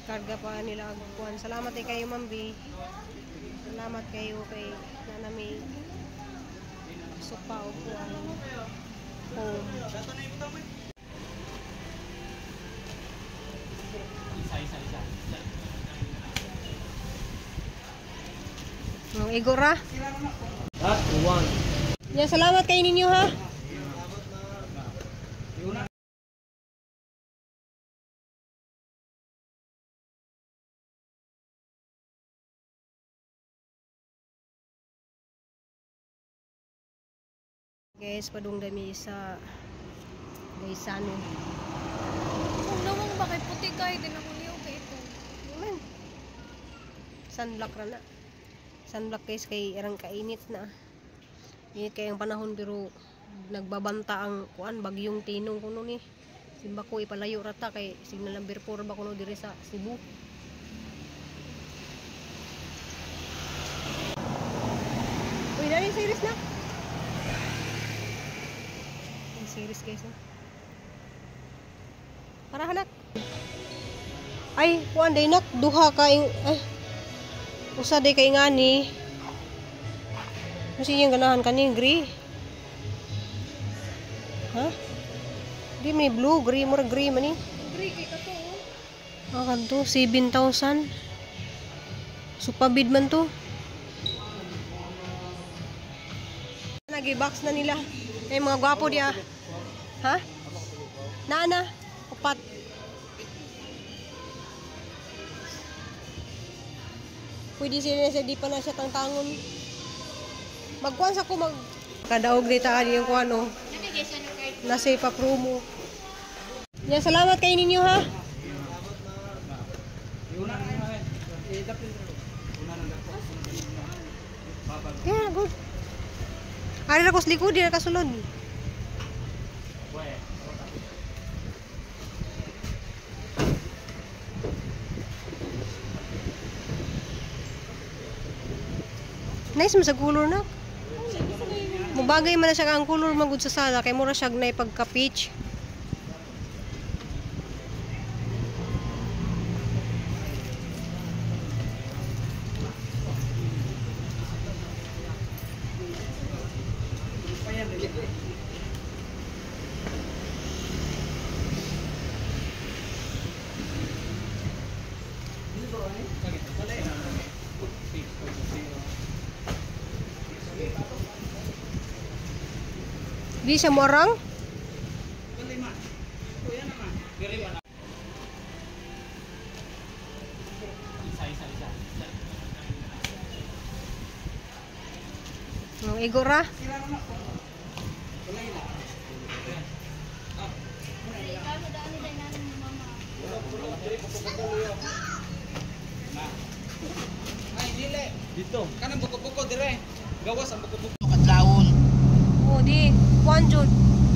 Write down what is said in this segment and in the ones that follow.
karga pa nila agpuan. Salamat kayo Ma'am B. Salamat kayo kay nanami supa o kuan home. Igora. Ya, salamat kay ninyo ha. Guys, padungdami sa Gaisano. Kung nawang bakit puti kayo, din ako liyaw kay ito. Naman. Sunblock na. Sunblock guys, kay irang kainit na. Init kayong panahon pero nagbabanta ang kuan bagyong Tinong kuno ni. Simba ko ipalayo rata kay signal number 4 ba kuno diri sa Cebu. Uy, dali series na. Series guys no? Para hanak ay kuan day nak duha ka ay usa day kay ngani kasi yung ganahan kaning gray ha di may blue gray more gray man ni Gray kay kato oh. Kanto 7,000 supabid man to nagi-box na nila ay mga gwapo dia. Ha? Nana, upat. Pwede sila sa di pa na siya tangtangon. Magkuhan sa ko kadaog dito yung kuhan o. Nasa ipa promo. Yeah, salamat kay ninyo ha. Yeah, good. Ari na ko sa likod, di na kasulod. Nice mo sa color na. Mubagay man na siya ang color magud sa sala kay mura siya na pagka peach. Di siya mo orang? Igora. Dito. Kanang buko-buko dire. Gawas ang buko-buko. Kadlawon. Oh, di kuan jud.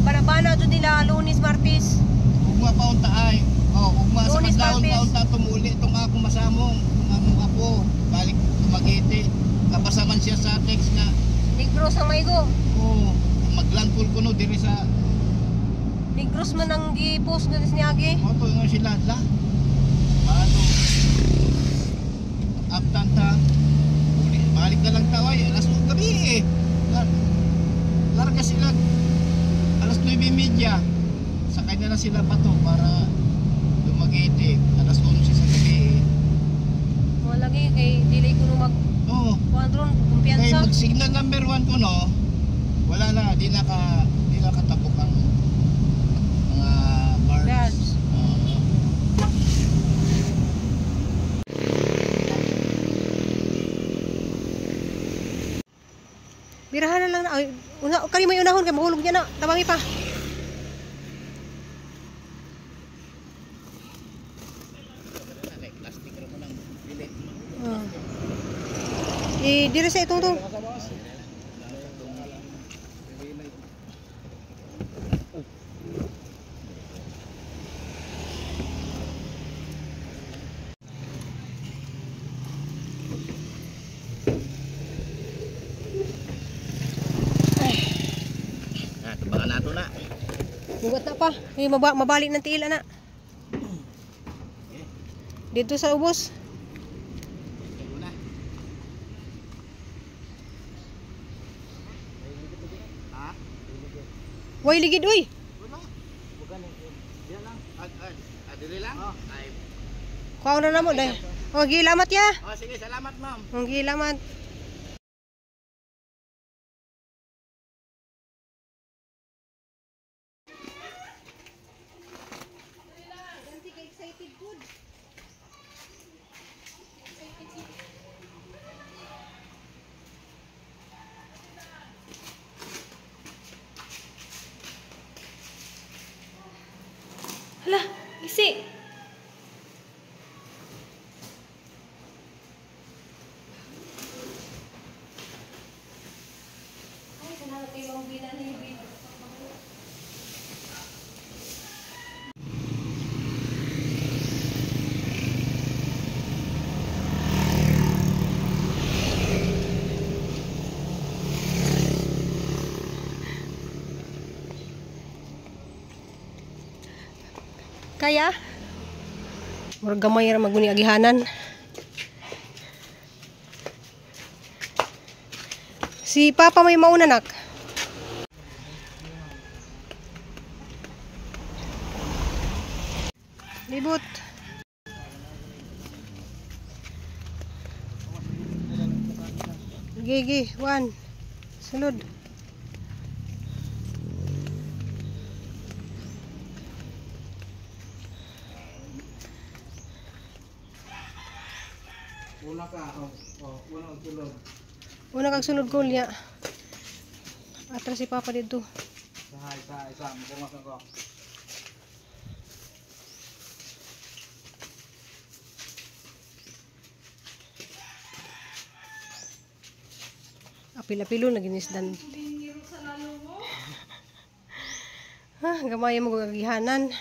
Bana-bana jud nila Lunes, Martes. Ugma paunta ay. Oh, ugma sa Lunes, kadlawon Martes. paunta tumuli itong ako masamong. Ang among apo balik Dumaguete. Kabasa man siya sa text nga. Negros ang maigo. Oh, maglandfall kuno diri sa Negros man ang gi-post na ni Agi. moto nga sila la. Ano? Aptanta. Balik na lang taway alas 2 gabi eh. Larga sila alas 9:30. Sakay na lang sila pato para Dumaguete alas 11 sa gabi. Mo lagi kay dili ko no mag Oo. kuan ron Kaya kumpiyansa. pag signal number 1 ko no, wala na, di nakatapok ang mga bars. Guards. Birahan na lang na. Ay, kani may unahon kay mahulog niya na. Tabangi pa. Plastic ro ko nang dili. Dire sa itong to. Tabangan nato na. Bugat na pa. Mabalik ng tiil na. Dito sa ubos. Ito na. Ha? Way ligid uy. Wala. Diyan lang. Dili lang? Ay. Kuha na namo dai. Oh, gilamat ya. Oh, sige, salamat ma'am. Oh, gilamat. Hala, isi. Ay, salamat kay Mang Bina ni Bina. Kaya murag gamay ra maguni agihanan. Si Papa may mauna nak. Libot. Gigi, one. Sulod. Una ka, una ang tulog. Una kag sulod ko liya. Atras si Papa dito. Isa, mukungas ako. Apil-apilo na ginisdan. Ha, gamay mo gagihanan.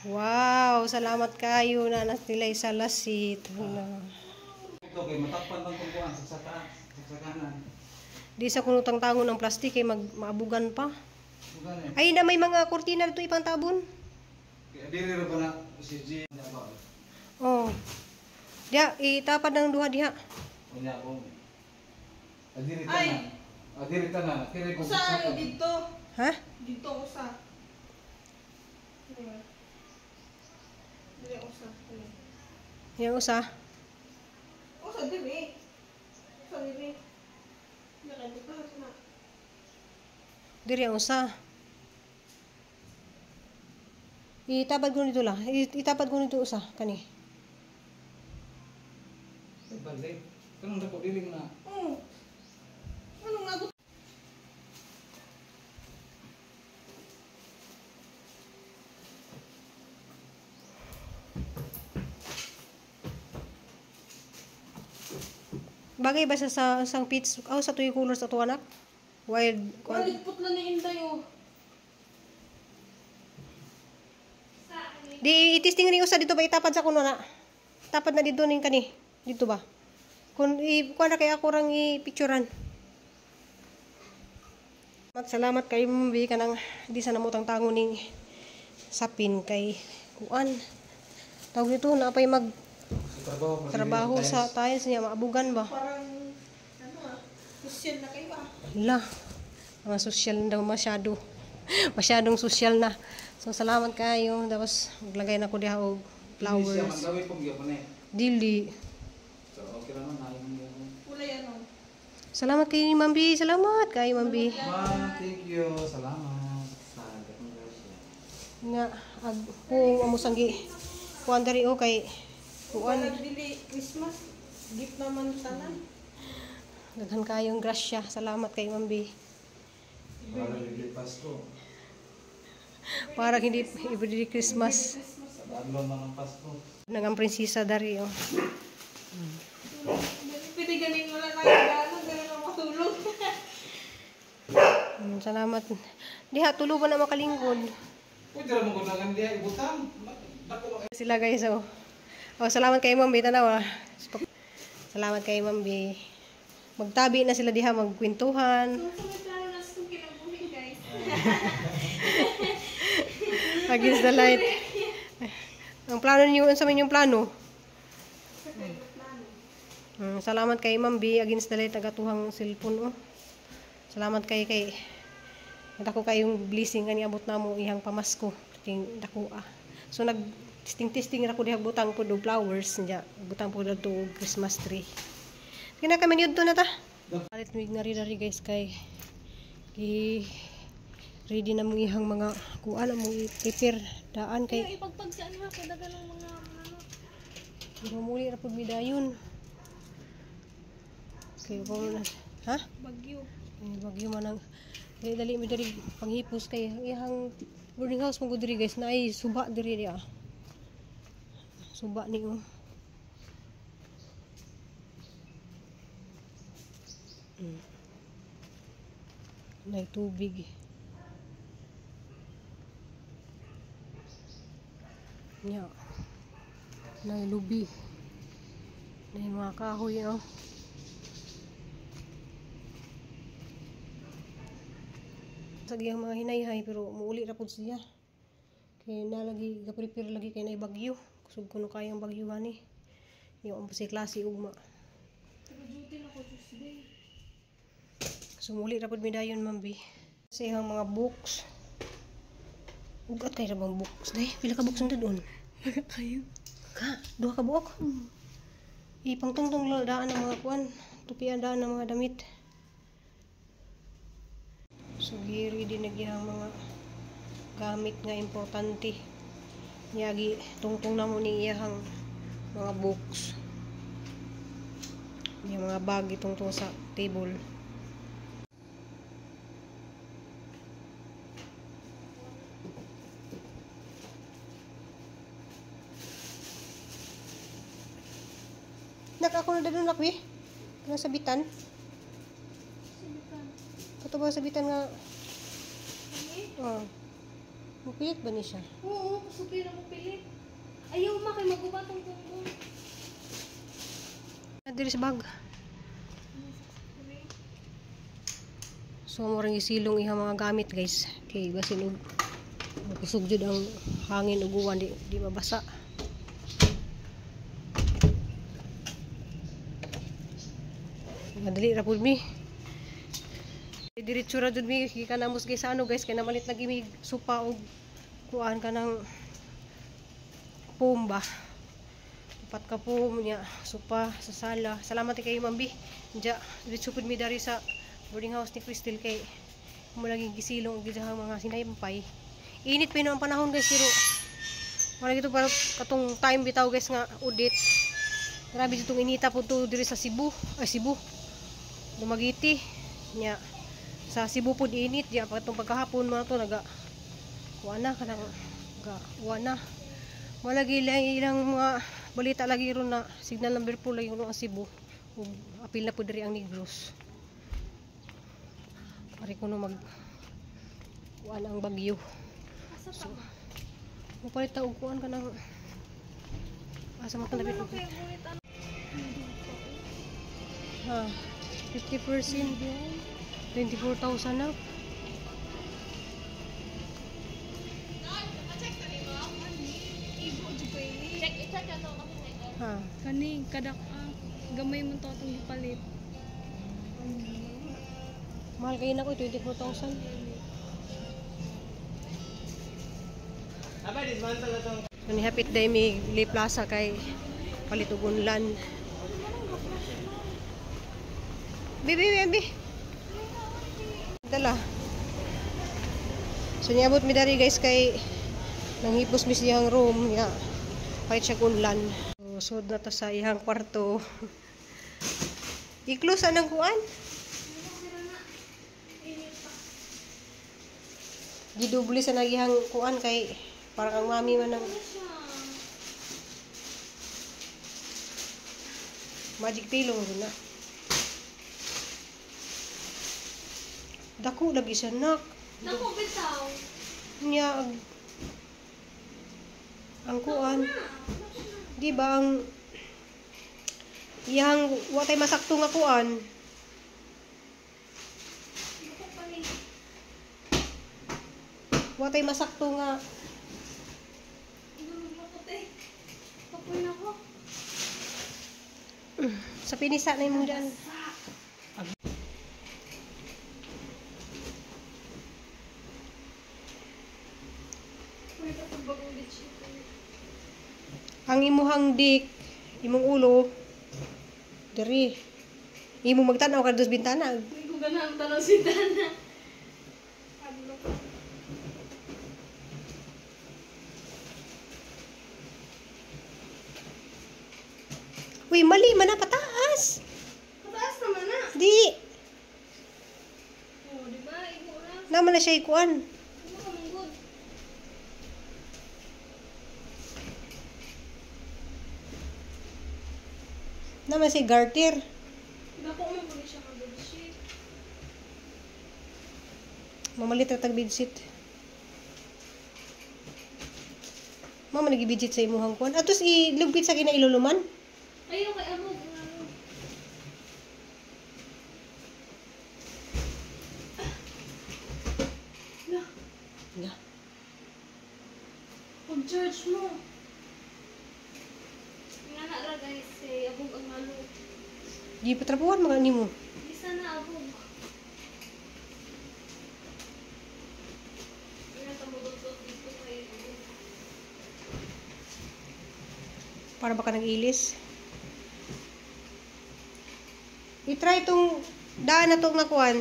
Wow, salamat kayo na nilay sa lasit. Ito kay matakpan lang tungkuan sa sakanan. Di sa kunutang tangon ng plastik kay maabugan pa. Sugan eh. Ay na may mga kurtina dito ipang tabon. Kaya dili ra ba na si G. Oh. Dia itapad ng duha diha. Unya ko. Adiri tanan. Adiri tanan. Kire ko Usa dito. Ha? Dito usa. Dili usa. Yang usa. Usa dili. Usa dili. Dili dito na. Diri ang usa. Itapad ko nito lang. Itapad ko nito usa kani. balik. Kanang dako dili na. Ano nga to? Bagay ba sa sang pitch? Oh, sa tuyo colors ato anak? Wild. Kulit na ni Inday oh. Di itisting ring usa dito ba itapad sa kuno na. Tapad na dito ning kani. Dito ba? Kun kuan na kay ako rang i-picturean. Salamat kay Mumbi kanang di sa namutang tango ning sapin kay kuan. Tawag nito na pay mag trabaho sa tiles niya maabugan ba? Parang ano social na kayo ah. Hala. Mga social na daw masyado. Masyadong social na. So salamat kayo. Tapos maglagay na ko diha og flowers. Siya man gawin pong gyapon eh. Dili. So okay ra man ayon gyapon. Kulay ano? Salamat kay Mambi. Salamat kay Mambi. Ma, thank you. Salamat. Sa gatong grasya. Nga ag kung amusanggi kuan diri o kay kuan Wala dili Christmas. Gift naman tanan. daghan kayong grasya. Salamat kay Mambi. Para dili Pasko. Para hindi every Christmas. Adlaw man ang Pasko. Nangang prinsesa dari o. Pwede galing wala na yung gano'n. Ganun ang matulog. Salamat. Diha tuluban na makalingkod. Pwede ra mo gunagan diha ibutang. Dako Sila guys oh. Oh, salamat kay Mambi tanaw. Salamat kay Mambi. Magtabi na sila diha magkwentuhan. So, may plano na sa itong kinabuhi guys. Against the light. Ang plano niyo, sa inyong plano? Salamat kay Ma'am B. Against the light, agatuhang cellphone, oh. Salamat kay dako kayong blessing kani abot namo ihang pamasko king dako ah. So nag testing ra ko dihang butang pud og flowers nya, butang pud adto og Christmas tree. Kina kami yudto na ta. Palit mig na rin guys kay ready na mong ihang mga kuan among i-prepare daan kay Ipagpagsaan ha kadagan ng mga ano. muli ra pud midayon. Kay ko na ha? Bagyo. Bagyo man ang dali mi diri panghipos kay ihang boarding house mo diri guys na ay suba diri dia. Suba ni Nay tubig. Nya. Nay lubi. Nay mga kahoy sa diyang mga hinayhay pero muuli ra pud siya kay nalagi ga-prepare lagi kay nay bagyo kusog kuno kayang bagyo ani yung si klase ugma Duty na ko Tuesday. sumuli ra pud midayon Ma'am B sa ihang mga books ugat kay ra bang books day pila ka books nang doon Kayo. ka duha ka buok ipangtungtong daan ng mga kuan tupian daan ng mga damit. So, giri din nagyang mga gamit nga importante. Yagi, tungtong na mo ni iyahang mga books. Yung mga bag itungtong sa table. Nak, ako na dadun nakwi? Kaya sabitan? Kato ba sabitan nga? Mapilit ba ni siya? Oo, kusupin na mo pilit. Ayaw ma kay magubatong tunggong. Diri sa bag. So mo ring isilong iha mga gamit guys. Kay basin og kusog jud ang hangin ug uwan di mabasa. Madali ra pud mi. Diretso ra jud mi gikan amos guys sa ano guys kay namalit lagi mi supa og kuan ka ng foam ba. Upat ka foam niya supa sa sala. Salamat kay Ma'am B. Diya diretso pud mi dari sa boarding house ni Crystal kay mo lagi gisilong og gidahang mga sinayampay. Init pa ang panahon guys pero wala gito para katong time bitaw guys nga udit. Grabe itong inita po to diri sa Cebu. Ay Cebu. Dumagiti nya sa Cebu po init diya patong pagkahapon mga to naga wana kanang wana malagi lang ilang mga balita lagi ron na signal number po lagi ang Cebu ug apil na po diri ang Negros pare kuno mag wana ang bagyo so mapalit ta og kuan kanang asa man kalabit Ano kaya ngunit ano? ha 50% 24,000 na. Ha. Kani kadak gamay mo to atong gipalit. Mahal kayo na ko 24,000. Kani hapit day mi li plaza kay palitugunlan. Bibi. Dala. So niabot mi dari guys kay nanghipos mi siyang room ya. Pait siya kunlan. So sud na ta sa iyang kwarto. I-close anang kuan. Gidubli sa nagihang kuan kay parang ang mami man ng magic pillow rin na. Dako lagi siya nak. Dako bitaw. Nya ang kuan. Di ba ang iyang watay masakto nga kuan. Watay masakto nga Uy, nako. Sa pinisa na yung dyan. Uy, kapag bagong bedsheet. Ang imuhang dik, imong ulo, diri. Imong magtanaw ka dos bintana. Uy, kung gana ang tanaw si Dana. Ano ka? Uy, mali man na pataas. Mataas naman na. Di, Oh, di ba? Igo na. naman na siya ikuan. Igo ka mong good. Naman si garter. Dako mo ko siya ng bedsheet. Mamalit na tag bedsheet. Mama nagibidget sa imuhang kuan. Atos ilugpit sa kinailuluman. Ayaw kay Amo. Ano? Na, Ya. pag-charge mo. Nga na ra guys, abog ang malo. Di patrapuhan mga nimo. Isa na abog. Nga tamudutot dito kay abog. Para baka nag-ilis. I-try itong daan na itong nakuan.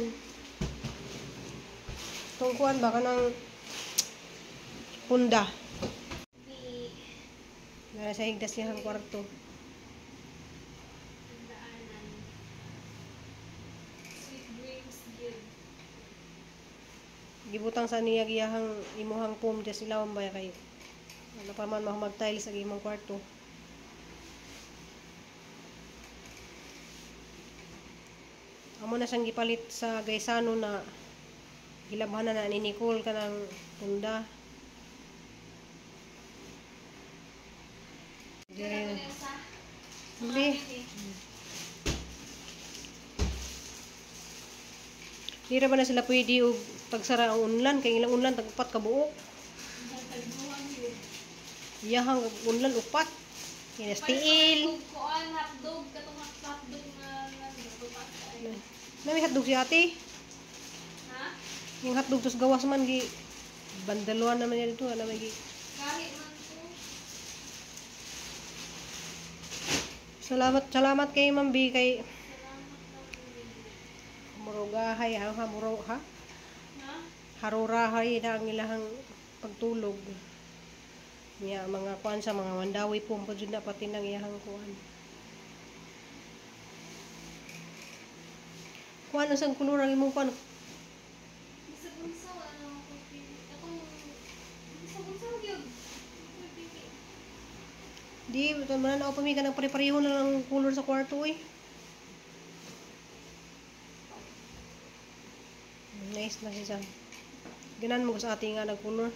Itong kuan baka ng Honda. Nasa higdas niya ang kwarto. Daanan. Sweet dreams give. Gibutang sa niya giyahang imuhang pum dyan sila ba kay ano pa man mag-tiles sa imong kwarto. Amo na siyang gipalit sa gaysano na gilabhan na ni Nicole ka ng Honda. Dire. Hindi. Dira ba na sila pwede og tagsara ang unlan kay ilang unlan tagpat ka buok. Iyahang unlan upat. Kaya stiil. Kuan hotdog katong hotdog na tupat ay. Nami hotdog si ate. Ha? Yung hotdog tos gawas man gi bandaluan naman niya dito alam gi. Kahit man to. Salamat kay Ma'am B kay Salamat na. murugahay ha muro ha. Ha? Harurahay na ang ilahang pagtulog. Niya mga kuan sa mga mandawi po jud na pati nang iyahang kuan. Kuan usang kulor ang imong kuan. Isa-unsaw ano ko pili. Atong isa-unsaw gyud. Pili. Di man na pami ka nang pare-pareho na lang ang kulor sa kwarto eh. Nice na siya. Ginan mo sa ating nga nag-color.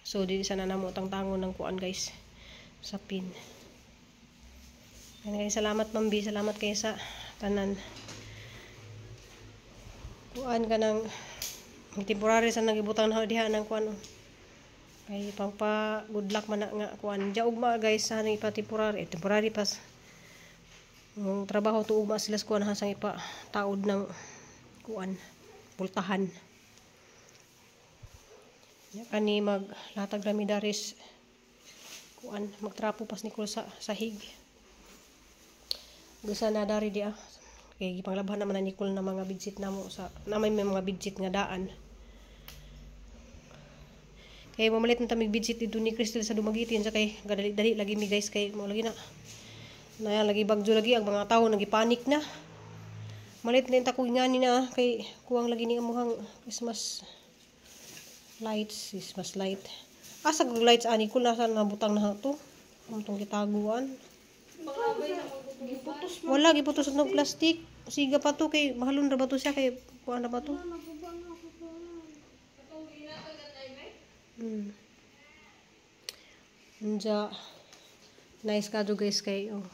So, di sana namo tang-tango ng kuan guys. Sa pin. Kaya salamat Ma'am B. Salamat kayo sa tanan. Kuan ka ng temporary sa nagibutang na diha ng kuan. Kay pang pa good luck man na nga kuan. Diya ugma guys sa ipa temporary. Temporary pas. Ang trabaho to ugma sila sa kuan hasang ipa taod ng kuan. Pultahan. Ya kani maglatag ramidaris kuan magtrapo pas ni sa sahig. Gusa na dari dia. Kay gipanglabhan naman na Nicole na mga bidsit namo sa na may mga bidsit nga daan. Kay mamalit na tamig bidsit dito ni Crystal sa dumagitin sa kay gadali-dali lagi mi guys kay mo lagi na. Na lagi bagyo lagi ang mga tao nagipanik na. Malit na ta ko ingani na kay kuwang lagi ni amuhang Christmas lights, Christmas light. Asa kag lights ani ko nasa nabutang na to. Amtong gitaguan. Panglabay na mo giputos. Wala giputos ng plastic. Siga pa to kay mahalon ra ba to siya kay kuan na ba to? Katong inatagan ay may. Unja nice ka guys kay ang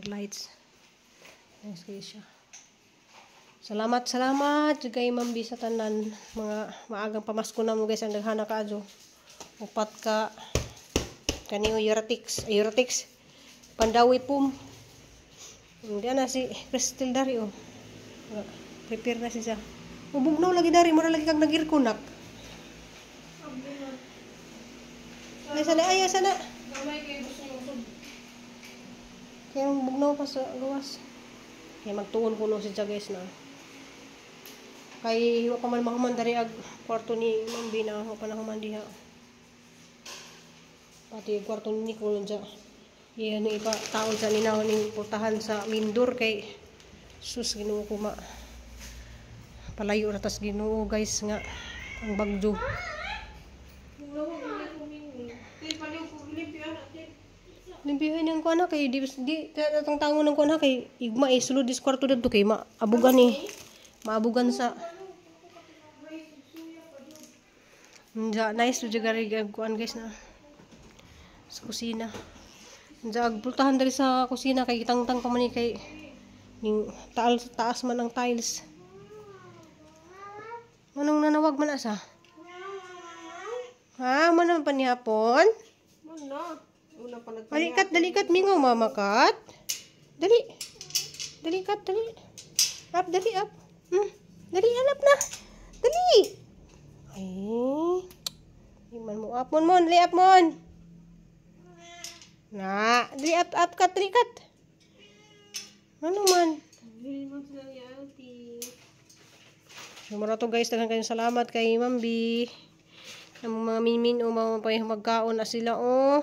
lights. Nice kay siya. Salamat juga kay Ma'am B sa tanan. Mga maagang pamasko na mo guys ang daghana kaadyo. Upat ka kaniyo Euratix, Pandawi pum. Hindi na si Crystal dari oh. Prepare na siya. Mubugnaw lagi dari, mura lagi kag nagirkunak. Ay sana. Gamay kayo gusto yung usod. Kaya bugnaw pa sa gawas. Kaya magtuon kuno siya guys na. Kay wa pa man mahuman dari ag kwarto ni Ma'am B na wa pa nahuman diha. Pati kwarto ni Nicole dyan. Yan yung ipa taon sa ninaw ning putahan sa Mindor kay sus Ginoo ko ma. Palayo na tas Ginoo guys nga ang bagyo. Limpihan yung kuana kay di tatang tango ng kuana kay igma sulod dis kwarto dito kay maabugan ni. Maabugan sa nice to jagari kuan guys na sa kusina. Pultahan dari sa kusina kay tangtang pa man ni kay ning taas man ang tiles. Manong nanawag man asa? Ha, manan pa ni hapon? Una pa Dalikat mingaw mama kat. Dali kat. Up. Dali hanap na. Dali. Ay. Iman mo up mon. Dali up mon. Na, dali up kat. Ano man? Sumara to guys, daghang kayong salamat kay Ma'am B. Ang mga mimin o mga magkaon na sila oh.